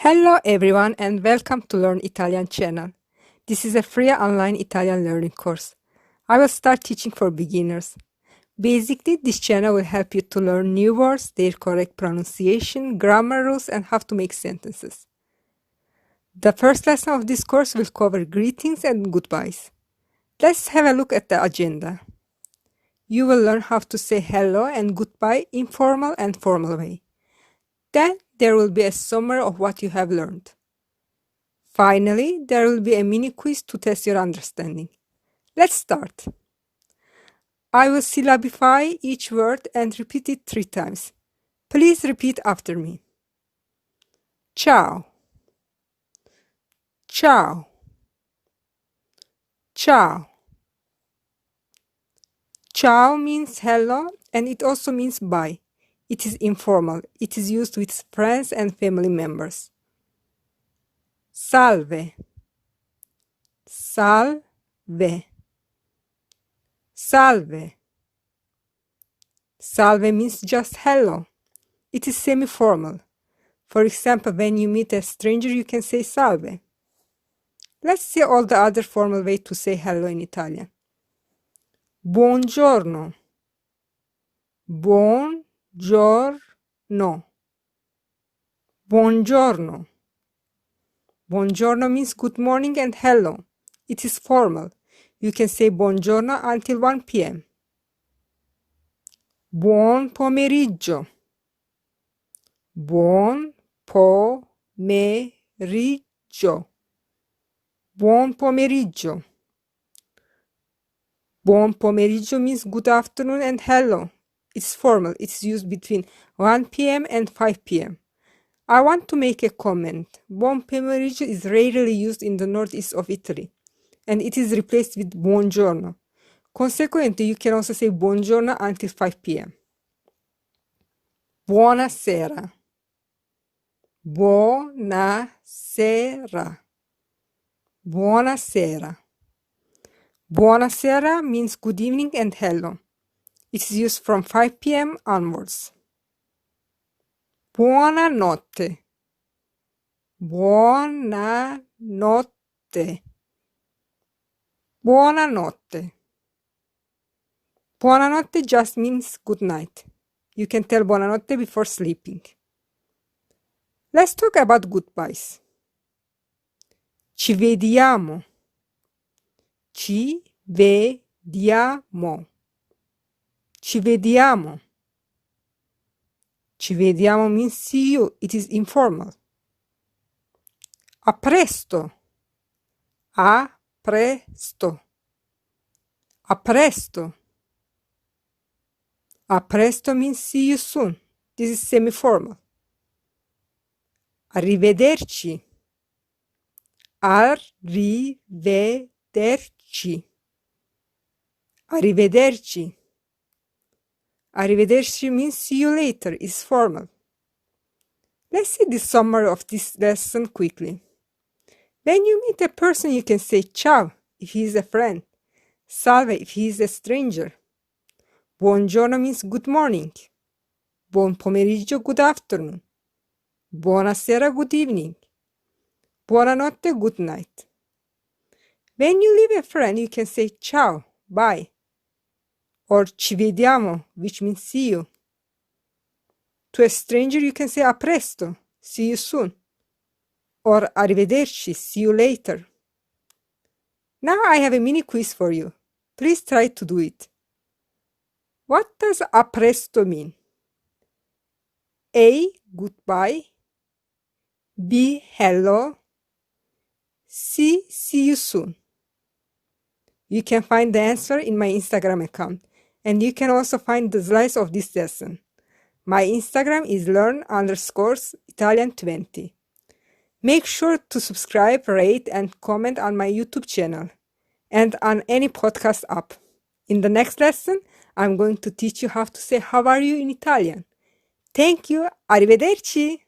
Hello everyone and welcome to Learn Italian channel. This is a free online Italian learning course. I will start teaching for beginners. Basically, this channel will help you to learn new words, their correct pronunciation, grammar rules, and how to make sentences. The first lesson of this course will cover greetings and goodbyes. Let's have a look at the agenda. You will learn how to say hello and goodbye in formal and formal way. Then there will be a summary of what you have learned. Finally, there will be a mini quiz to test your understanding. Let's start. I will syllabify each word and repeat it 3 times. Please repeat after me. Ciao. Ciao. Ciao. Ciao means hello and it also means bye. It is informal. It is used with friends and family members. Salve. Salve. Salve. Salve means just hello. It is semi-formal. For example, when you meet a stranger, you can say salve. Let's see all the other formal ways to say hello in Italian. Buongiorno. Buongiorno. Buongiorno. Buongiorno means good morning and hello. It is formal. You can say buongiorno until 1 p.m. Buon pomeriggio. Buon pomeriggio. Buon pomeriggio. Buon pomeriggio means good afternoon and hello. It's formal. It's used between 1 p.m. and 5 p.m. I want to make a comment. Buon pomeriggio is rarely used in the northeast of Italy, and it is replaced with buongiorno. Consequently, you can also say buongiorno until 5 p.m. Buonasera. Buonasera. Buonasera. Buonasera means good evening and hello. It is used from 5 p.m. onwards. Buonanotte. Buonanotte. Buonanotte. Buonanotte just means good night. You can tell buonanotte before sleeping. Let's talk about goodbyes. Ci vediamo. Ci vediamo. Ci vediamo. Ci vediamo means see you. It is informal. A presto. A presto. A presto. A presto means see you soon. This is semi-formal. Arrivederci. Arrivederci. Arrivederci. Arrivederci means see you later. It's formal. Let's see the summary of this lesson quickly. When you meet a person, you can say ciao if he is a friend, salve if he is a stranger. Buongiorno means good morning. Buon pomeriggio, good afternoon. Buonasera, good evening. Buonanotte, good night. When you leave a friend, you can say ciao, bye. Or ci vediamo, which means see you. To a stranger, you can say a presto, see you soon. Or arrivederci, see you later. Now I have a mini quiz for you. Please try to do it. What does a presto mean? A. Goodbye. B. Hello. C. See you soon. You can find the answer in my Instagram account, and you can also find the slides of this lesson. My Instagram is learn_Italian20. Make sure to subscribe, rate, and comment on my YouTube channel and on any podcast app. In the next lesson, I'm going to teach you how to say how are you in Italian. Thank you. Arrivederci.